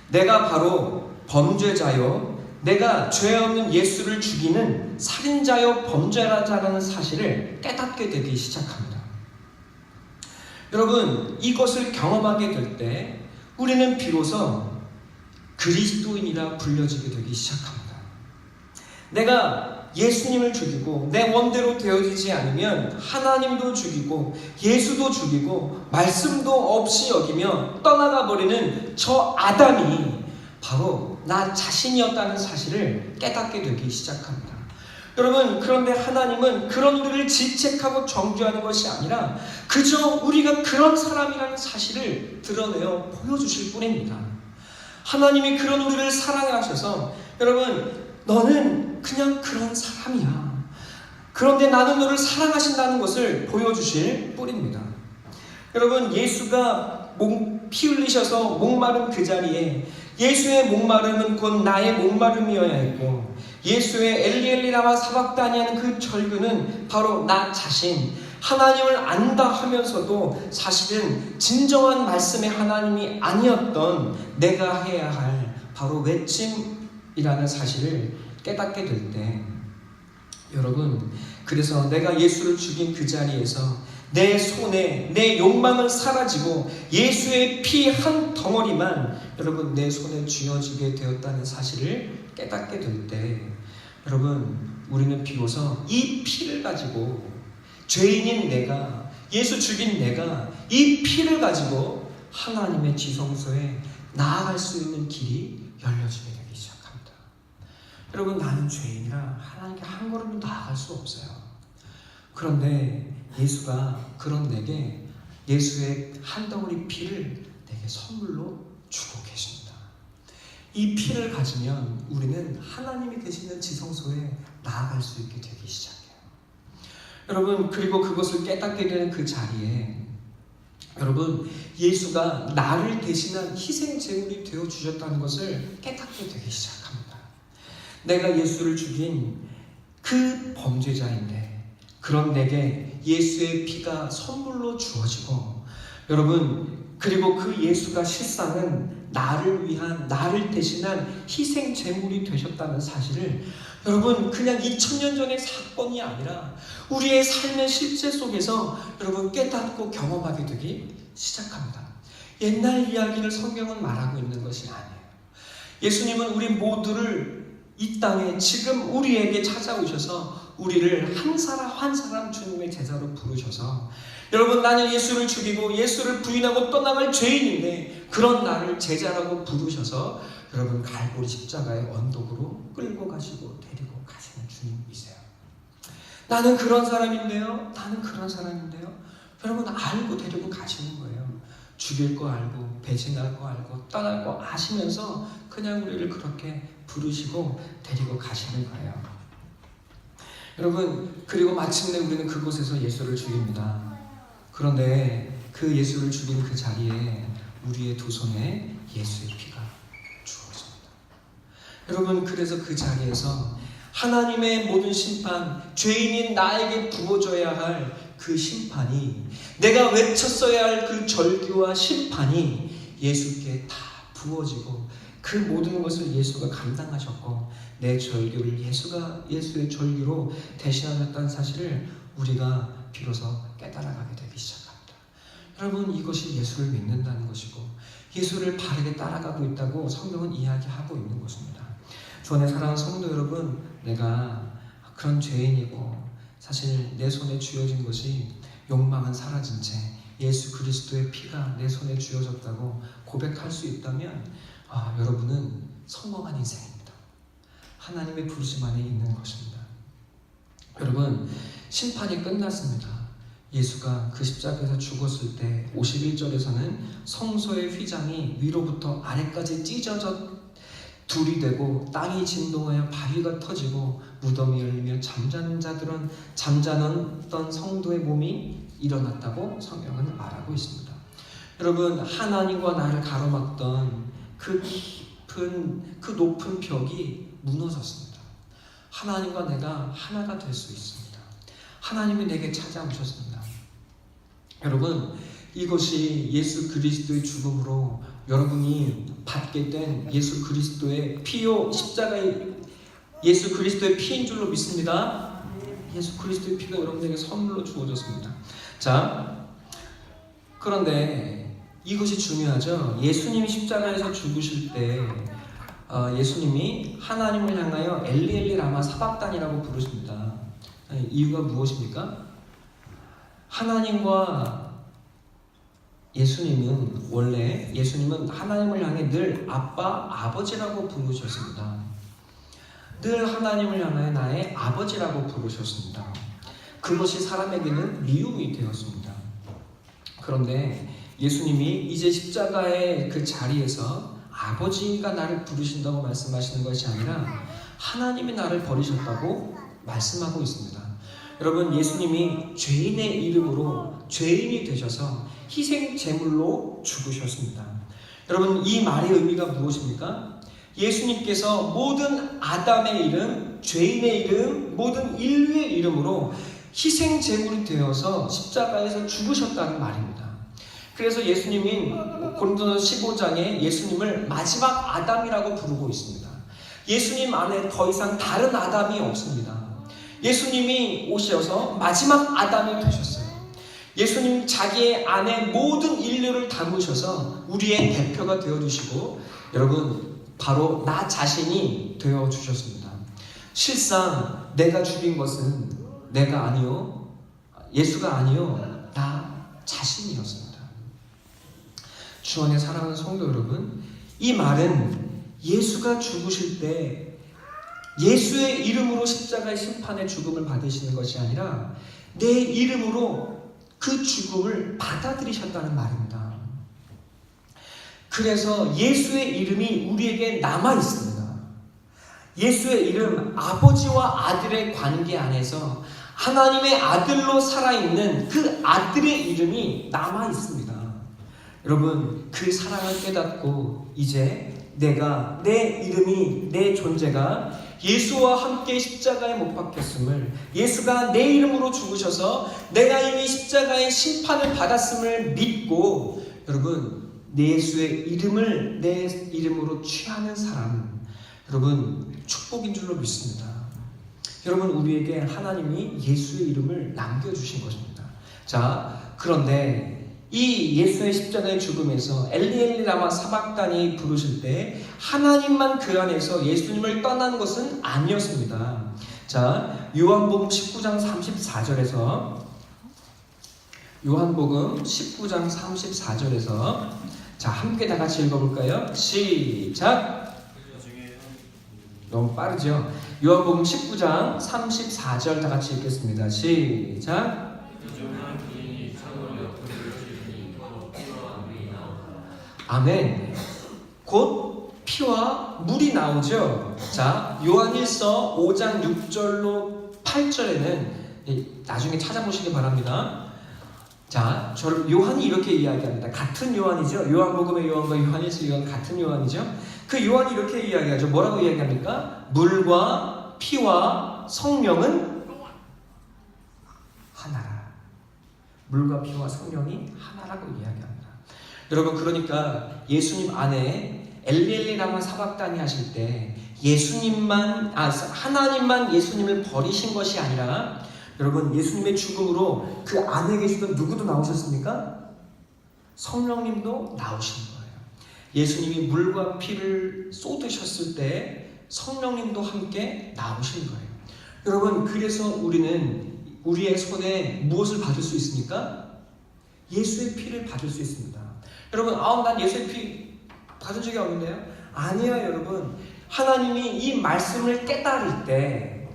내가 바로 범죄자요, 내가 죄 없는 예수를 죽이는 살인자요 범죄자라는 사실을 깨닫게 되기 시작합니다. 여러분 이것을 경험하게 될 때 우리는 비로소 그리스도인이라 불려지게 되기 시작합니다. 내가 예수님을 죽이고 내 원대로 되어지지 않으면 하나님도 죽이고 예수도 죽이고 말씀도 없이 여기며 떠나가 버리는 저 아담이 바로 나 자신이었다는 사실을 깨닫게 되기 시작합니다. 여러분 그런데 하나님은 그런 우리를 질책하고 정죄하는 것이 아니라 그저 우리가 그런 사람이라는 사실을 드러내어 보여주실 뿐입니다. 하나님이 그런 우리를 사랑하셔서 여러분 너는 그냥 그런 사람이야. 그런데 나는 너를 사랑하신다는 것을 보여주실 뿐입니다. 여러분 예수가 피 흘리셔서 목마른 그 자리에 예수의 목마름은 곧 나의 목마름이어야 했고 예수의 엘리 라마 사박다니 하는 그 절규는 바로 나 자신 하나님을 안다 하면서도 사실은 진정한 말씀의 하나님이 아니었던 내가 해야 할 바로 외침이라는 사실을 깨닫게 될 때 여러분 그래서 내가 예수를 죽인 그 자리에서 내 손에 내 욕망은 사라지고 예수의 피 한 덩어리만 여러분 내 손에 쥐어지게 되었다는 사실을 깨닫게 될 때 여러분 우리는 비로소 이 피를 가지고 죄인인 내가 예수 죽인 내가 이 피를 가지고 하나님의 지성소에 나아갈 수 있는 길이 열려지게 되기 시작합니다. 여러분 나는 죄인이라 하나님께 한 걸음도 나아갈 수 없어요. 그런데 예수가 그런 내게 예수의 한 덩어리 피를 내게 선물로 주고 계십니다. 이 피를 가지면 우리는 하나님이 되시는 지성소에 나아갈 수 있게 되기 시작해요. 여러분 그리고 그것을 깨닫게 되는 그 자리에 여러분 예수가 나를 대신한 희생 제물이 되어 주셨다는 것을 깨닫게 되기 시작합니다. 내가 예수를 죽인 그 범죄자인데 그런 내게 예수의 피가 선물로 주어지고 여러분 그리고 그 예수가 실상은 나를 위한 나를 대신한 희생 제물이 되셨다는 사실을 여러분 그냥 2000년 전의 사건이 아니라 우리의 삶의 실제 속에서 여러분 깨닫고 경험하게 되기 시작합니다. 옛날 이야기를 성경은 말하고 있는 것이 아니에요. 예수님은 우리 모두를 이 땅에 지금 우리에게 찾아오셔서 우리를 한 사람 한 사람 주님의 제자로 부르셔서 여러분 나는 예수를 죽이고 예수를 부인하고 떠나갈 죄인인데 그런 나를 제자라고 부르셔서 여러분 갈보리 십자가의 언덕으로 끌고 가시고 데리고 가시는 주님이세요. 나는 그런 사람인데요. 나는 그런 사람인데요. 여러분 알고 데리고 가시는 거예요. 죽일 거 알고 배신할 거 알고 떠날 거 아시면서 그냥 우리를 그렇게 부르시고 데리고 가시는 거예요. 여러분 그리고 마침내 우리는 그곳에서 예수를 죽입니다. 그런데 그 예수를 죽인 그 자리에 우리의 두 손에 예수의 피가 주어집니다. 여러분 그래서 그 자리에서 하나님의 모든 심판, 죄인인 나에게 부어져야 할 그 심판이 내가 외쳤어야 할 그 절규와 심판이 예수께 다 부어지고 그 모든 것을 예수가 감당하셨고 내 절규를 예수의 절규로 대신하셨다는 사실을 우리가 비로소 깨달아가게 되기 시작합니다. 여러분 이것이 예수를 믿는다는 것이고 예수를 바르게 따라가고 있다고 성경은 이야기하고 있는 것입니다. 주 안에 사랑하는 성도 여러분, 내가 그런 죄인이고 사실 내 손에 쥐어진 것이 욕망은 사라진 채 예수 그리스도의 피가 내 손에 쥐어졌다고 고백할 수 있다면 여러분은 성공한 인생입니다. 하나님의 부르심 안에 있는 것입니다. 여러분 심판이 끝났습니다. 예수가 그 십자가에서 죽었을 때 51절에서는 성소의 휘장이 위로부터 아래까지 찢어져 둘이 되고 땅이 진동하여 바위가 터지고 무덤이 열리며 잠자던 성도의 몸이 일어났다고 성경은 말하고 있습니다. 여러분 하나님과 나를 가로막던 그 깊은 그 높은 벽이 무너졌습니다. 하나님과 내가 하나가 될 수 있습니다. 하나님이 내게 찾아오셨습니다. 여러분 이것이 예수 그리스도의 죽음으로 여러분이 받게 된 예수 그리스도의 피요 십자가의 예수 그리스도의 피인 줄로 믿습니다. 예수 그리스도의 피가 여러분에게 선물로 주어졌습니다. 자, 그런데 이것이 중요하죠. 예수님이 십자가에서 죽으실 때 예수님이 하나님을 향하여 엘리 엘리 라마 사박단이라고 부르십니다. 이유가 무엇입니까? 하나님과 예수님은 하나님을 향해 늘 아빠, 아버지라고 부르셨습니다. 늘 하나님을 향해 나의 아버지라고 부르셨습니다. 그것이 사람에게는 미움이 되었습니다. 그런데 예수님이 이제 십자가의 그 자리에서 아버지가 나를 부르신다고 말씀하시는 것이 아니라 하나님이 나를 버리셨다고 말씀하고 있습니다. 여러분 예수님이 죄인의 이름으로 죄인이 되셔서 희생 제물로 죽으셨습니다. 여러분 이 말의 의미가 무엇입니까? 예수님께서 모든 아담의 이름, 죄인의 이름, 모든 인류의 이름으로 희생 제물이 되어서 십자가에서 죽으셨다는 말입니다. 그래서 예수님이 고린도서 15장에 예수님을 마지막 아담이라고 부르고 있습니다. 예수님 안에 더 이상 다른 아담이 없습니다. 예수님이 오셔서 마지막 아담이 되셨어요. 예수님 자기의 안에 모든 인류를 담으셔서 우리의 대표가 되어주시고 여러분 바로 나 자신이 되어주셨습니다. 실상 내가 죽인 것은 내가 아니요 예수가 아니요 나 자신이었습니다. 주 안에 사랑하는 성도 여러분, 이 말은 예수가 죽으실 때 예수의 이름으로 십자가의 심판의 죽음을 받으시는 것이 아니라 내 이름으로 그 죽음을 받아들이셨다는 말입니다. 그래서 예수의 이름이 우리에게 남아 있습니다. 예수의 이름, 아버지와 아들의 관계 안에서 하나님의 아들로 살아있는 그 아들의 이름이 남아 있습니다. 여러분, 그 사랑을 깨닫고 이제 내가, 내 이름이, 내 존재가 예수와 함께 십자가에 못 박혔음을, 예수가 내 이름으로 죽으셔서 내가 이미 십자가의 심판을 받았음을 믿고 여러분, 예수의 이름을 내 이름으로 취하는 사람, 여러분 축복인 줄로 믿습니다. 여러분, 우리에게 하나님이 예수의 이름을 남겨주신 것입니다. 자, 그런데 이 예수의 십자가의 죽음에서 엘리 라마 사박단이 부르실 때 하나님만 그 안에서 예수님을 떠난 것은 아니었습니다. 자, 요한복음 19장 34절에서 요한복음 19장 34절에서 자, 함께 다 같이 읽어볼까요? 시작! 너무 빠르죠? 요한복음 19장 34절 다 같이 읽겠습니다. 시작! 아멘. 곧 피와 물이 나오죠. 자, 요한일서 5장 6절로 8절에는 나중에 찾아보시기 바랍니다. 자, 요한이 이렇게 이야기합니다. 같은 요한이죠. 요한복음의 요한과 요한일서 요한 같은 요한이죠. 그 요한이 이렇게 이야기하죠. 뭐라고 이야기합니까? 물과 피와 성령은 하나라. 물과 피와 성령이 하나라고 이야기합니다. 여러분, 그러니까 예수님 안에 엘리 라마 사박단이 하실 때 하나님만 예수님을 버리신 것이 아니라 여러분, 예수님의 죽음으로 그 안에 계시던 누구도 나오셨습니까? 성령님도 나오신 거예요. 예수님이 물과 피를 쏟으셨을 때 성령님도 함께 나오신 거예요. 여러분, 그래서 우리는 우리의 손에 무엇을 받을 수 있습니까? 예수의 피를 받을 수 있습니다. 여러분, 난 예수의 피 받은 적이 없는데요? 아니요, 여러분. 하나님이 이 말씀을 깨달을 때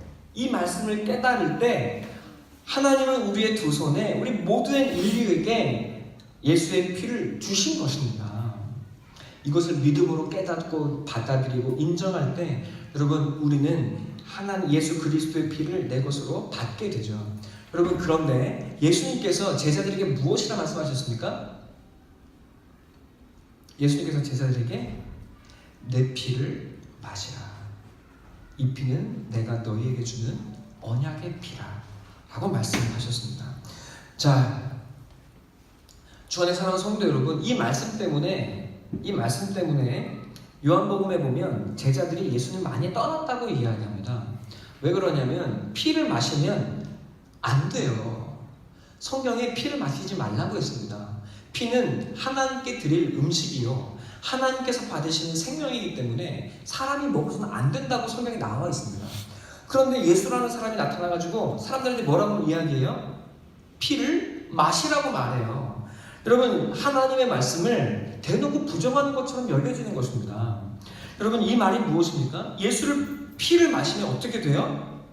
하나님은 우리의 두 손에 우리 모든 인류에게 예수의 피를 주신 것입니다. 이것을 믿음으로 깨닫고 받아들이고 인정할 때 여러분, 우리는 예수 그리스도의 피를 내 것으로 받게 되죠. 여러분, 그런데 예수님께서 제자들에게 무엇이라 말씀하셨습니까? 예수님께서 제자들에게 내 피를 마시라. 이 피는 내가 너희에게 주는 언약의 피라 라고 말씀하셨습니다. 자, 주 안에 사랑하는 성도 여러분, 이 말씀 때문에 요한복음에 보면 제자들이 예수님 많이 떠났다고 이야기합니다. 왜 그러냐면 피를 마시면 안 돼요. 성경에 피를 마시지 말라고 했습니다. 피는 하나님께 드릴 음식이요, 하나님께서 받으시는 생명이기 때문에 사람이 먹어서는 안 된다고 성경에 나와 있습니다. 그런데 예수라는 사람이 나타나가지고 사람들한테 뭐라고 이야기해요? 피를 마시라고 말해요. 여러분, 하나님의 말씀을 대놓고 부정하는 것처럼 여겨지는 것입니다. 여러분, 이 말이 무엇입니까? 피를 마시면 어떻게 돼요?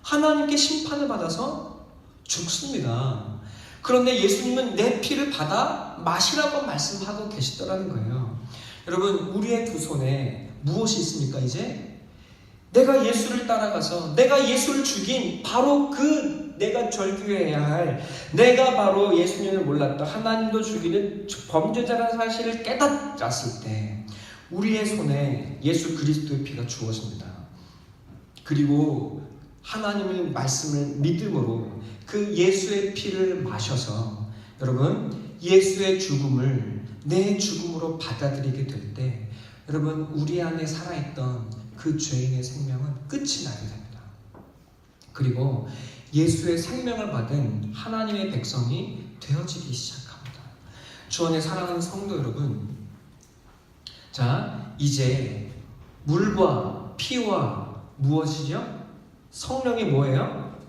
하나님께 심판을 받아서 죽습니다. 그런데 예수님은 내 피를 받아 마시라고 말씀하고 계시더라는 거예요. 여러분, 우리의 두 손에 무엇이 있습니까? 이제 내가 예수를 따라가서 내가 예수를 죽인 바로 내가 절규해야 할, 내가 바로 예수님을 몰랐던 하나님도 죽이는 범죄자라는 사실을 깨닫았을 때 우리의 손에 예수 그리스도의 피가 주어집니다. 그리고 하나님의 말씀을 믿음으로 그 예수의 피를 마셔서 여러분, 예수의 죽음을 내 죽음으로 받아들이게 될 때 여러분, 우리 안에 살아있던 그 죄인의 생명은 끝이 나게 됩니다. 그리고 예수의 생명을 받은 하나님의 백성이 되어지기 시작합니다. 주 안에 사랑하는 성도 여러분, 자, 이제 물과 피와 무엇이죠? 성령이 뭐예요?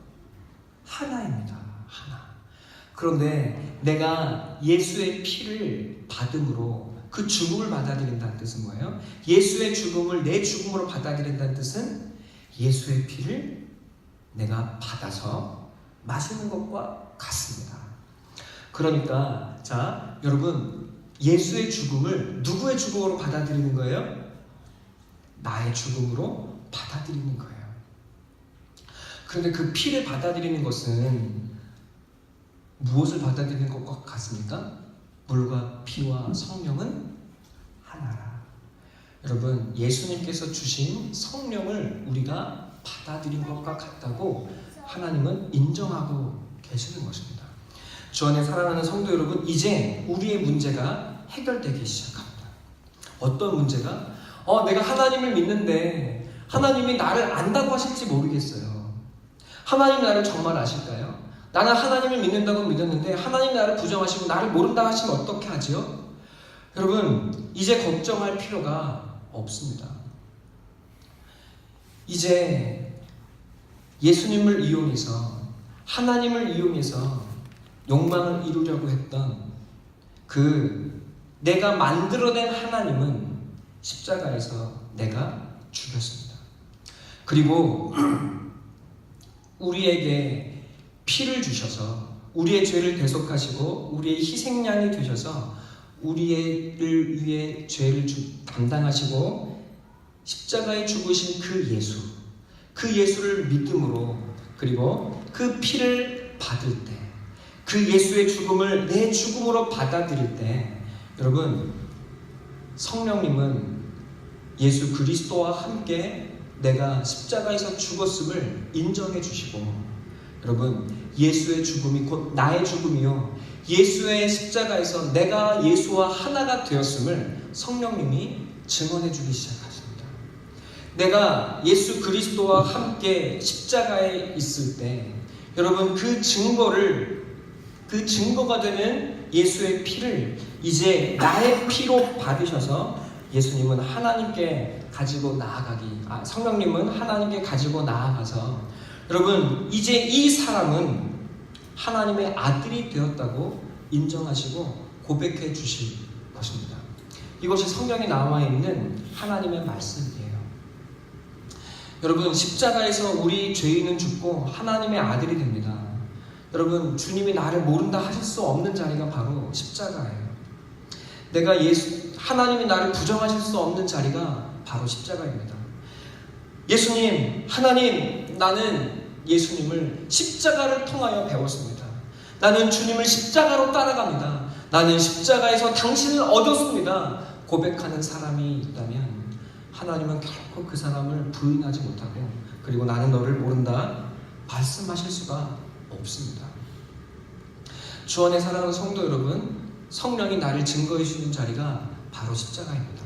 하나입니다. 하나. 그런데 내가 예수의 피를 받음으로 그 죽음을 받아들인다는 뜻은 뭐예요? 예수의 죽음을 내 죽음으로 받아들인다는 뜻은 예수의 피를 내가 받아서 마시는 것과 같습니다. 그러니까 자, 여러분, 예수의 죽음을 누구의 죽음으로 받아들이는 거예요? 나의 죽음으로 받아들이는 거예요. 그런데 그 피를 받아들이는 것은 무엇을 받아들이는 것과 같습니까? 물과 피와 성령은 하나라. 여러분, 예수님께서 주신 성령을 우리가 받아들인 것과 같다고 하나님은 인정하고 계시는 것입니다. 주 안에 사랑하는 성도 여러분, 이제 우리의 문제가 해결되기 시작합니다. 어떤 문제가? 내가 하나님을 믿는데 하나님이 나를 안다고 하실지 모르겠어요. 하나님 나를 정말 아실까요? 나는 하나님을 믿는다고 믿었는데 하나님 나를 부정하시고 나를 모른다 하시면 어떻게 하지요? 여러분, 이제 걱정할 필요가 없습니다. 이제 예수님을 이용해서, 하나님을 이용해서 욕망을 이루려고 했던 그 내가 만들어낸 하나님은 십자가에서 내가 죽였습니다. 그리고 우리에게 피를 주셔서 우리의 죄를 대속하시고 우리의 희생양이 되셔서 우리를 위해 죄를 담당하시고 십자가에 죽으신 그 예수, 그 예수를 믿음으로, 그리고 그 피를 받을 때, 그 예수의 죽음을 내 죽음으로 받아들일 때, 여러분, 성령님은 예수 그리스도와 함께 내가 십자가에서 죽었음을 인정해 주시고, 여러분, 예수의 죽음이 곧 나의 죽음이요, 예수의 십자가에서 내가 예수와 하나가 되었음을 성령님이 증언해 주기 시작하십니다. 내가 예수 그리스도와 함께 십자가에 있을 때, 여러분, 그 증거가 되는 예수의 피를 이제 나의 피로 받으셔서 예수님은 하나님께 가지고 성령님은 하나님께 가지고 나아가서, 여러분, 이제 이 사람은 하나님의 아들이 되었다고 인정하시고 고백해 주실 것입니다. 이것이 성경에 나와 있는 하나님의 말씀이에요. 여러분, 십자가에서 우리 죄인은 죽고 하나님의 아들이 됩니다. 여러분, 주님이 나를 모른다 하실 수 없는 자리가 바로 십자가예요. 하나님이 나를 부정하실 수 없는 자리가 바로 십자가입니다. 예수님, 하나님, 나는 예수님을 십자가를 통하여 배웠습니다. 나는 주님을 십자가로 따라갑니다. 나는 십자가에서 당신을 얻었습니다. 고백하는 사람이 있다면 하나님은 결코 그 사람을 부인하지 못하고, 그리고 나는 너를 모른다 말씀하실 수가 없습니다. 주 안에 사랑하는 성도 여러분, 성령이 나를 증거해 주는 자리가 바로 십자가입니다.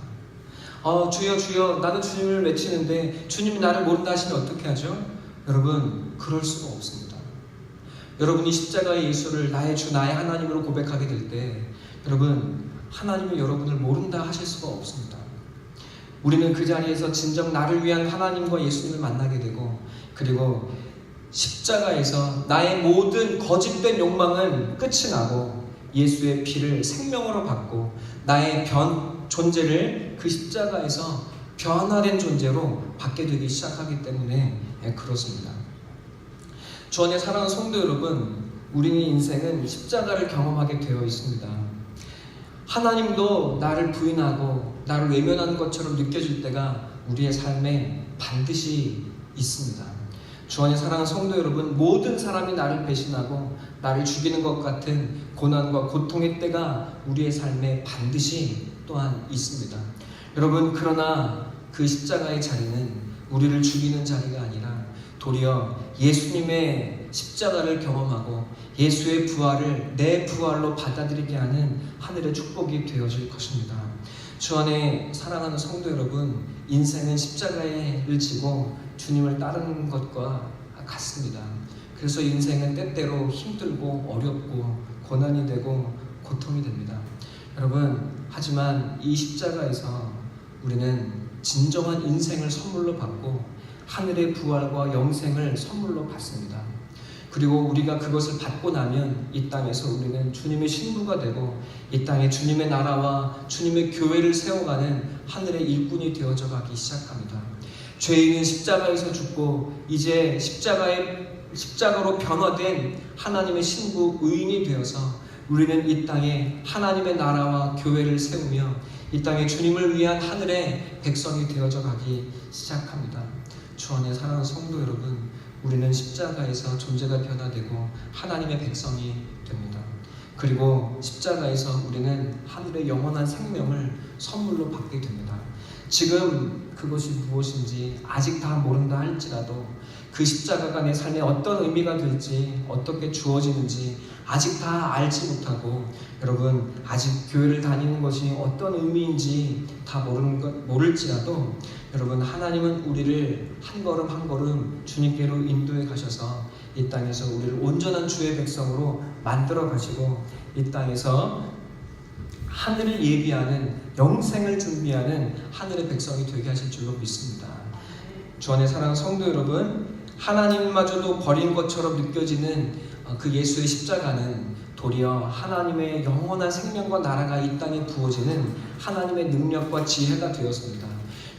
주여 주여, 나는 주님을 외치는데 주님이 나를 모른다 하시면 어떻게 하죠? 여러분, 그럴 수가 없습니다. 여러분이 십자가의 예수를 나의 주, 나의 하나님으로 고백하게 될 때, 여러분, 하나님이 여러분을 모른다 하실 수가 없습니다. 우리는 그 자리에서 진정 나를 위한 하나님과 예수님을 만나게 되고, 그리고 십자가에서 나의 모든 거짓된 욕망은 끝이 나고 예수의 피를 생명으로 받고 나의 존재를 그 십자가에서 변화된 존재로 받게 되기 시작하기 때문에 그렇습니다. 주 안에 사랑하는 성도 여러분, 우리의 인생은 십자가를 경험하게 되어 있습니다. 하나님도 나를 부인하고 나를 외면하는 것처럼 느껴질 때가 우리의 삶에 반드시 있습니다. 주 안에 사랑하는 성도 여러분, 모든 사람이 나를 배신하고 나를 죽이는 것 같은 고난과 고통의 때가 우리의 삶에 반드시 또한 있습니다. 여러분, 그러나 그 십자가의 자리는 우리를 죽이는 자리가 아니라 도리어 예수님의 십자가를 경험하고 예수의 부활을 내 부활로 받아들이게 하는 하늘의 축복이 되어질 것입니다. 주 안에 사랑하는 성도 여러분, 인생은 십자가를 지고 주님을 따르는 것과 같습니다. 그래서 인생은 때때로 힘들고 어렵고 고난이 되고 고통이 됩니다. 여러분, 하지만 이 십자가에서 우리는 진정한 인생을 선물로 받고 하늘의 부활과 영생을 선물로 받습니다. 그리고 우리가 그것을 받고 나면 이 땅에서 우리는 주님의 신부가 되고 이 땅에 주님의 나라와 주님의 교회를 세워가는 하늘의 일꾼이 되어져 가기 시작합니다. 죄인은 십자가에서 죽고 이제 십자가로 변화된 하나님의 신부 의인이 되어서 우리는 이 땅에 하나님의 나라와 교회를 세우며 이 땅에 주님을 위한 하늘의 백성이 되어져 가기 시작합니다. 주 안에 사랑하는 성도 여러분, 우리는 십자가에서 존재가 변화되고 하나님의 백성이 됩니다. 그리고 십자가에서 우리는 하늘의 영원한 생명을 선물로 받게 됩니다. 지금 그것이 무엇인지 아직 다 모른다 할지라도 그 십자가가 내 삶에 어떤 의미가 될지, 어떻게 주어지는지 아직 다 알지 못하고, 여러분 아직 교회를 다니는 것이 어떤 의미인지 다 모를지라도 여러분, 하나님은 우리를 한 걸음 한 걸음 주님께로 인도해 가셔서 이 땅에서 우리를 온전한 주의 백성으로 만들어 가시고 이 땅에서 하늘을 예비하는, 영생을 준비하는 하늘의 백성이 되게 하실 줄로 믿습니다. 주 안에 사랑하는 성도 여러분, 하나님마저도 버린 것처럼 느껴지는 그 예수의 십자가는 도리어 하나님의 영원한 생명과 나라가 이 땅에 부어지는 하나님의 능력과 지혜가 되었습니다.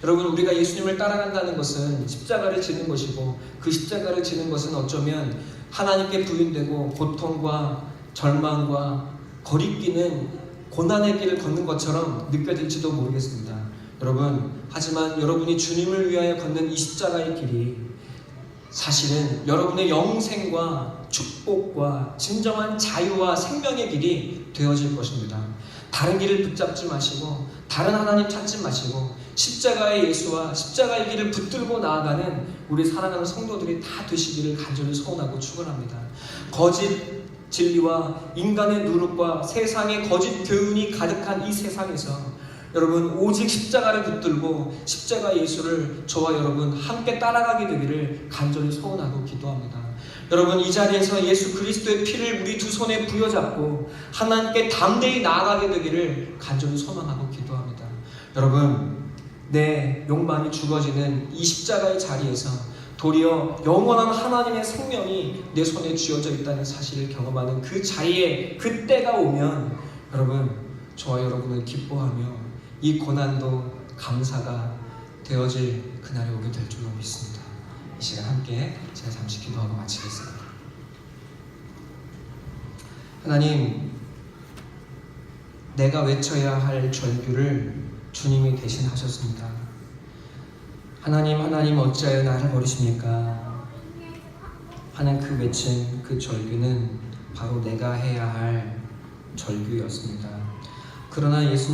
여러분, 우리가 예수님을 따라간다는 것은 십자가를 지는 것이고, 그 십자가를 지는 것은 어쩌면 하나님께 부인되고 고통과 절망과 거리끼는 고난의 길을 걷는 것처럼 느껴질지도 모르겠습니다. 여러분, 하지만 여러분이 주님을 위하여 걷는 이 십자가의 길이 사실은 여러분의 영생과 축복과 진정한 자유와 생명의 길이 되어질 것입니다. 다른 길을 붙잡지 마시고 다른 하나님 찾지 마시고 십자가의 예수와 십자가의 길을 붙들고 나아가는 우리 사랑하는 성도들이 다 되시기를 간절히 소원하고 축원합니다. 거짓 진리와 인간의 누룩과 세상의 거짓 교훈이 가득한 이 세상에서 여러분, 오직 십자가를 붙들고 십자가 예수를 저와 여러분 함께 따라가게 되기를 간절히 소원하고 기도합니다. 여러분, 이 자리에서 예수 그리스도의 피를 우리 두 손에 부여잡고 하나님께 담대히 나아가게 되기를 간절히 소망하고 기도합니다. 여러분, 내 욕망이 죽어지는 이 십자가의 자리에서 도리어 영원한 하나님의 생명이 내 손에 쥐어져 있다는 사실을 경험하는 그 자리에, 그 때가 오면 여러분, 저와 여러분을 기뻐하며 이 고난도 감사가 되어질 그날이 오게 될 줄로 믿습니다. 이 시간 함께 제가 잠시 기도하고 마치겠습니다. 하나님, 내가 외쳐야 할 절규를 주님이 대신 하셨습니다. 하나님 어찌하여 나를 버리십니까? 하는 그 외친 그 절규는 바로 내가 해야 할 절규였습니다. 그러나 예수님